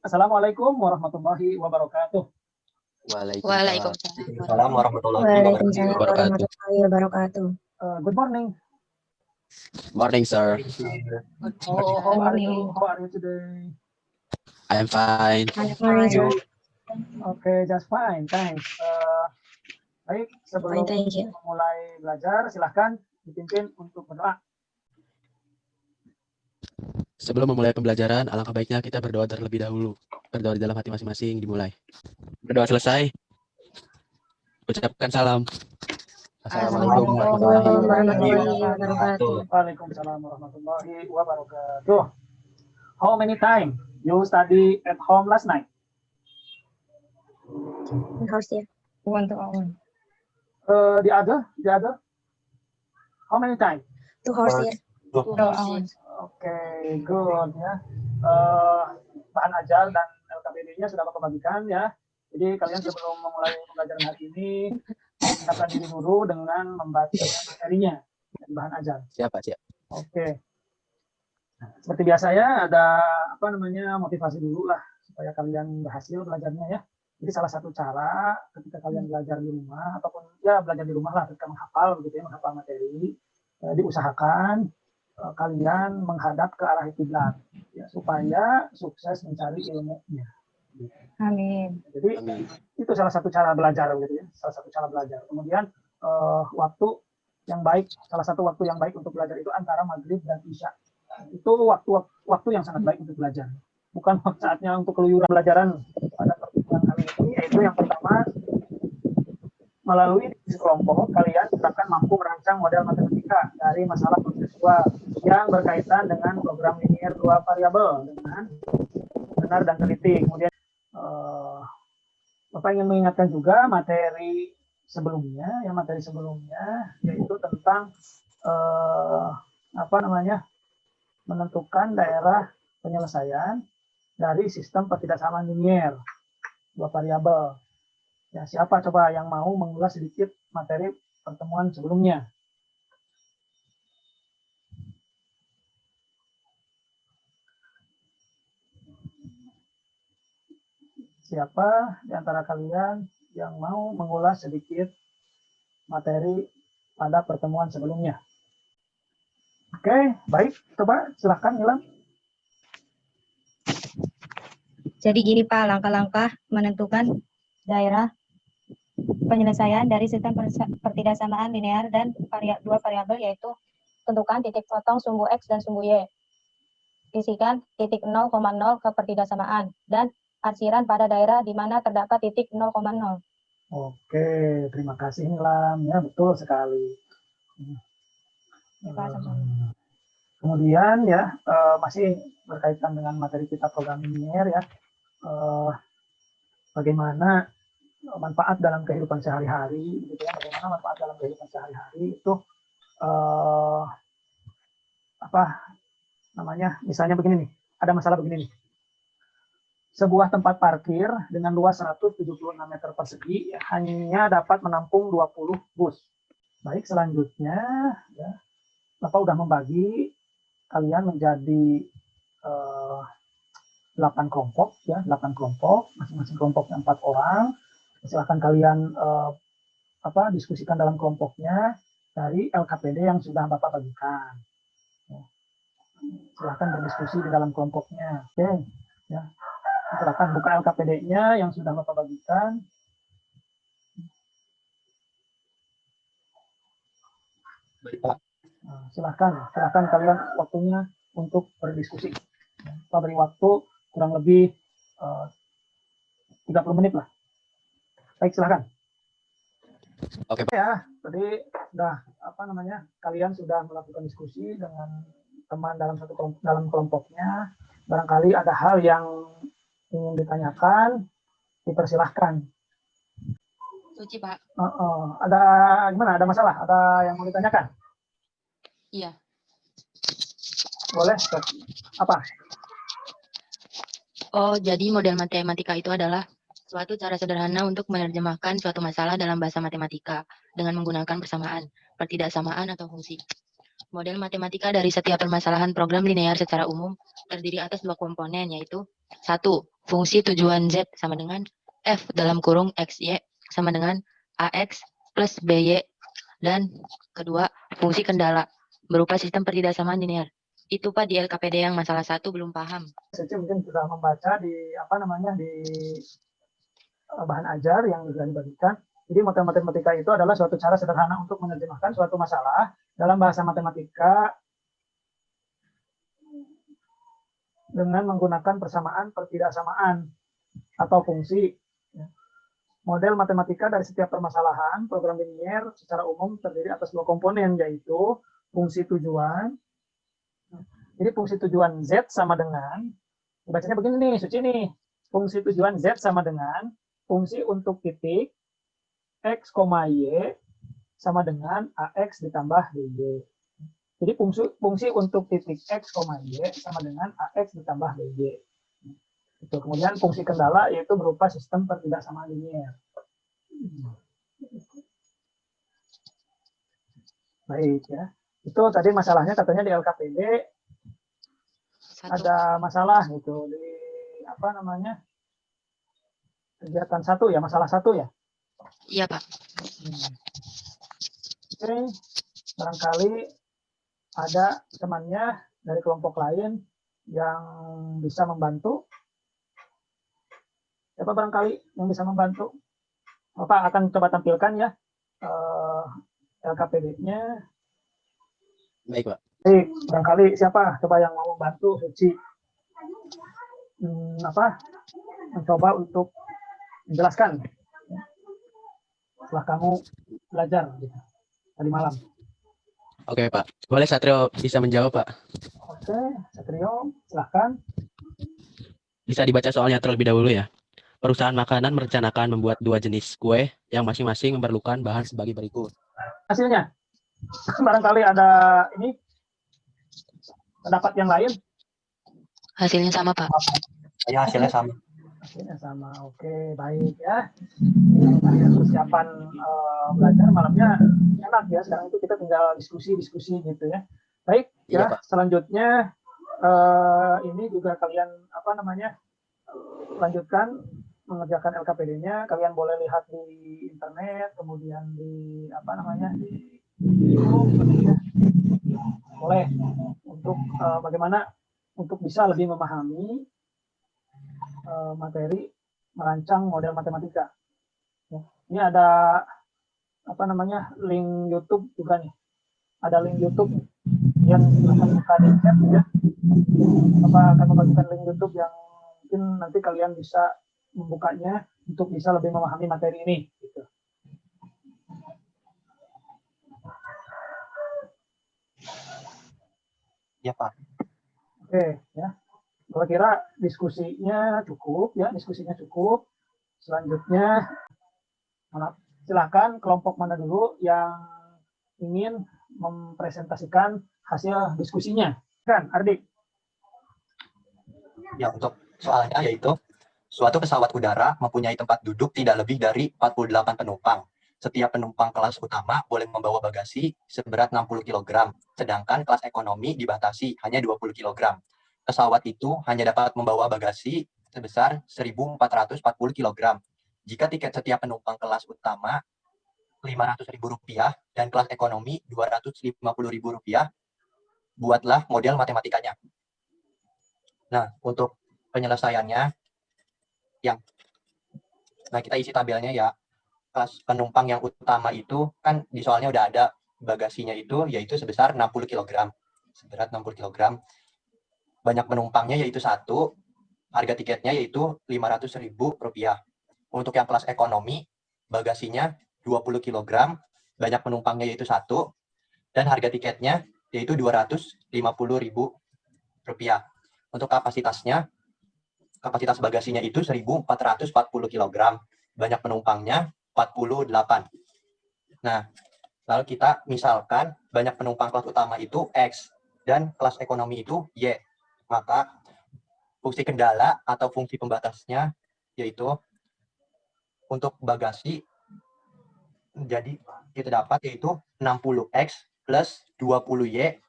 Assalamualaikum warahmatullahi wabarakatuh. Waalaikumsalam warahmatullahi Waalaikumsalam wabarakatuh. warahmatullahi wabarakatuh. Good morning. Morning, sir. How are you? How are you today? I am fine. Morning, sir. Okay, just fine, thanks. Baik, sebelum Fine, thank you. memulai belajar, silahkan dipimpin untuk berdoa. Sebelum memulai pembelajaran, alangkah baiknya kita berdoa terlebih dahulu. Berdoa di dalam hati masing-masing dimulai. Berdoa selesai, ucapkan salam. Assalamualaikum warahmatullahi wabarakatuh. Waalaikumsalam warahmatullahi wabarakatuh. How many times you study at home last night? House ya. One to one. The other? How many times? 2 hours ya. 2 hours. Okay, good ya. Bahan ajar dan LKPD-nya sudah Bapak bagikan ya. Jadi kalian sebelum memulai pembelajaran hari ini, siapkan diri dulu dengan membaca materinya dan bahan ajar. Siap. Oke. Nah, seperti biasa ya, ada motivasi dulu lah supaya kalian berhasil belajarnya ya. Jadi salah satu cara ketika kalian belajar di rumah ataupun ya belajar di rumah lah ketika menghafal begitu ya, menghafal materi, diusahakan kalian menghadap ke arah kiblat ya, supaya sukses mencari ilmunya. Amin. Jadi itu salah satu cara belajar gitu ya, salah satu cara belajar. Kemudian waktu yang baik, salah satu waktu yang baik untuk belajar itu antara maghrib dan isya. Itu waktu yang sangat baik untuk belajar. Bukan saatnya untuk keluyuran pelajaran pada pertemuan kali ini, yaitu yang pertama, melalui diskusi kelompok, kalian akan mampu merancang model matematika dari masalah kontekstual yang berkaitan dengan program linear 2 variabel dengan benar dan teliti. Kemudian Bapak ingin mengingatkan juga materi sebelumnya, yaitu tentang menentukan daerah penyelesaian dari sistem pertidaksamaan linier 2 variabel. Ya, siapa coba yang mau mengulas sedikit materi pertemuan sebelumnya? Siapa di antara kalian yang mau mengulas sedikit materi pada pertemuan sebelumnya? Oke, baik. Coba silahkan Ilham. Jadi gini Pak, langkah-langkah menentukan daerah penyelesaian dari sistem pertidaksamaan linear dan 2 variabel, yaitu tentukan titik potong sumbu X dan sumbu Y. Isikan titik 0,0 ke pertidaksamaan dan arsiran pada daerah di mana terdapat titik 0,0. Oke, terima kasih Ilham. Ya, betul sekali. Kemudian ya, masih berkaitan dengan materi kita program linear ya. Bagaimana manfaat dalam kehidupan sehari-hari, gitu ya. Bagaimana manfaat dalam kehidupan sehari-hari itu misalnya begini nih, ada masalah begini nih. Sebuah tempat parkir dengan luas 176 meter persegi hanya dapat menampung 20 bus. Baik, selanjutnya ya, Bapak udah membagi kalian menjadi 8 kelompok ya, 8 kelompok, masing-masing kelompoknya 4 orang. Silahkan kalian diskusikan dalam kelompoknya dari LKPD yang sudah Bapak bagikan. Silahkan berdiskusi di dalam kelompoknya. Oke, ya. Silahkan buka LKPD-nya yang sudah Bapak bagikan. Baik, Pak. Silahkan kalian waktunya untuk berdiskusi. Bapak beri waktu kurang lebih 30 menit lah. Baik, silahkan. Oke, Pak. Ya, tadi sudah kalian sudah melakukan diskusi dengan teman dalam kelompoknya. Barangkali ada hal yang ingin ditanyakan, dipersilahkan. Suci, Pak. Ada gimana? Ada masalah? Ada yang mau ditanyakan? Iya. Boleh. Apa? Oh, jadi model matematika itu adalah suatu cara sederhana untuk menerjemahkan suatu masalah dalam bahasa matematika dengan menggunakan persamaan, pertidaksamaan, atau fungsi. Model matematika dari setiap permasalahan program linear secara umum terdiri atas 2 komponen, yaitu 1. fungsi tujuan Z sama dengan F dalam kurung XY sama dengan AX plus BY. Dan kedua, fungsi kendala berupa sistem pertidaksamaan linear. Itu Pak di LKPD yang masalah 1 belum paham. Suci mungkin sudah membaca di bahan ajar yang sudah dibagikan. Jadi matematika itu adalah suatu cara sederhana untuk menerjemahkan suatu masalah dalam bahasa matematika dengan menggunakan persamaan pertidaksamaan atau fungsi. Model matematika dari setiap permasalahan program linier secara umum terdiri atas dua komponen, yaitu fungsi tujuan. Jadi fungsi tujuan Z sama dengan, bacanya begini nih, Suci nih, fungsi tujuan Z sama dengan fungsi untuk titik X, Y sama dengan AX ditambah BY. Jadi fungsi untuk titik X, Y sama dengan AX ditambah BY. Itu. Kemudian fungsi kendala yaitu berupa sistem pertidaksamaan linier. Baik ya. Itu tadi masalahnya katanya di LKPD ada masalah gitu di kegiatan 1 ya, masalah 1 ya. Iya Pak. Oke, barangkali ada temannya dari kelompok lain yang bisa membantu. Siapa barangkali yang bisa membantu? Bapak akan coba tampilkan ya LKPD-nya. Baik, Pak. Baik, barangkali siapa coba yang mau membantu Suci mencoba untuk menjelaskan setelah kamu belajar gitu, tadi malam. Oke, Pak. Boleh Satrio bisa menjawab, Pak? Oke, Satrio, silahkan. Bisa dibaca soalnya terlebih dahulu ya. Perusahaan makanan merencanakan membuat 2 jenis kue yang masing-masing memerlukan bahan sebagai berikut. Hasilnya, barangkali ada ini pendapat yang lain. Hasilnya sama Pak. Ya, hasilnya sama. Hasilnya sama, oke, baik ya. Persiapan belajar malamnya enak ya. Sekarang itu kita tinggal diskusi gitu ya. Baik Iya, ya. Pak. Selanjutnya ini juga kalian lanjutkan mengerjakan LKPD-nya. Kalian boleh lihat di internet, kemudian di YouTube, ya. Boleh untuk bagaimana untuk bisa lebih memahami materi merancang model matematika. Ya. Ini ada link YouTube juga nih. Ada link YouTube yang akan buka di chat ya. Bapak akan membagikan link YouTube yang mungkin nanti kalian bisa membukanya untuk bisa lebih memahami materi ini. Gitu. Ya, Pak. Oke, ya. Kira-kira diskusinya cukup ya, Selanjutnya, silakan kelompok mana dulu yang ingin mempresentasikan hasil diskusinya. Kan, Ardi? Ya, untuk soalnya yaitu suatu pesawat udara mempunyai tempat duduk tidak lebih dari 48 penumpang. Setiap penumpang kelas utama boleh membawa bagasi seberat 60 kg, sedangkan kelas ekonomi dibatasi hanya 20 kg. Pesawat itu hanya dapat membawa bagasi sebesar 1.440 kg. Jika tiket setiap penumpang kelas utama Rp500.000 dan kelas ekonomi Rp250.000, buatlah model matematikanya. Nah, untuk penyelesaiannya, kita isi tabelnya ya. Kelas penumpang yang utama itu kan di soalnya udah ada bagasinya itu yaitu sebesar 60 kg. Seberat 60 kg. Banyak penumpangnya yaitu 1, harga tiketnya yaitu Rp500.000. Untuk yang kelas ekonomi, bagasinya 20 kg, banyak penumpangnya yaitu 1, dan harga tiketnya yaitu Rp250.000. Untuk kapasitas bagasinya itu 1.440 kg, banyak penumpangnya 48. Nah, lalu kita misalkan banyak penumpang kelas utama itu X dan kelas ekonomi itu Y. Maka fungsi kendala atau fungsi pembatasnya yaitu untuk bagasi jadi kita dapat yaitu 60X plus 20Y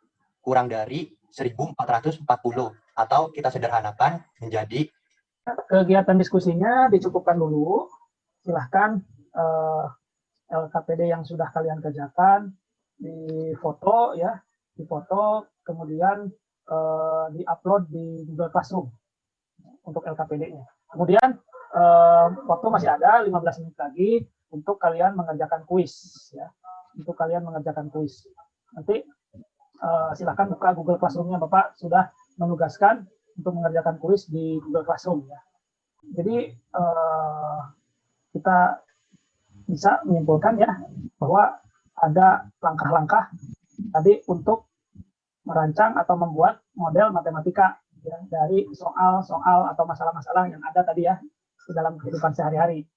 kurang dari 1.440, atau kita sederhanakan menjadi Kegiatan diskusinya dicukupkan dulu. Silahkan LKPD yang sudah kalian kerjakan difoto ya, difoto kemudian diupload di Google Classroom untuk LKPD-nya. Kemudian waktu masih ada 15 menit lagi untuk kalian mengerjakan kuis ya. Untuk kalian mengerjakan kuis. Nanti silahkan buka Google Classroom-nya, Bapak sudah menugaskan untuk mengerjakan kuis di Google Classroom ya. Jadi kita bisa menyimpulkan ya bahwa ada langkah-langkah tadi untuk merancang atau membuat model matematika ya, dari soal-soal atau masalah-masalah yang ada tadi ya di dalam kehidupan sehari-hari.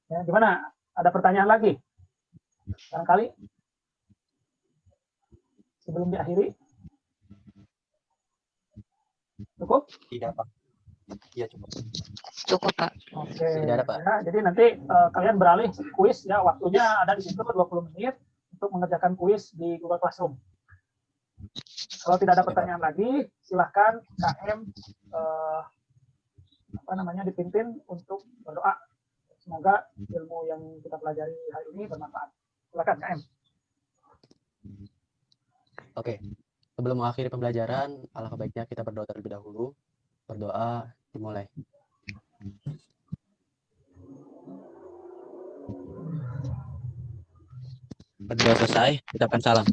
Ya, gimana? Ada pertanyaan lagi? Barangkali sebelum diakhiri? Cukup? Tidak, Pak. Iya, cukup. Cukup, Pak. Oke. Tidak ada, Pak. Ya, jadi nanti kalian beralih kuis ya, waktunya ada di situ 20 menit untuk mengerjakan kuis di Google Classroom. Kalau tidak ada pertanyaan lagi, silahkan KM dipimpin untuk berdoa. Semoga ilmu yang kita pelajari hari ini bermanfaat. Silakan KM. Oke. Sebelum mengakhiri pembelajaran, alangkah baiknya kita berdoa terlebih dahulu. Berdoa dimulai. Berdoa selesai, ucapkan salam.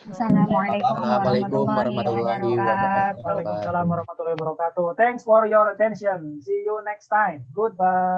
Assalamualaikum warahmatullahi wabarakatuh. Waalaikumsalam warahmatullahi wabarakatuh. Thanks for your attention. See you next time. Goodbye.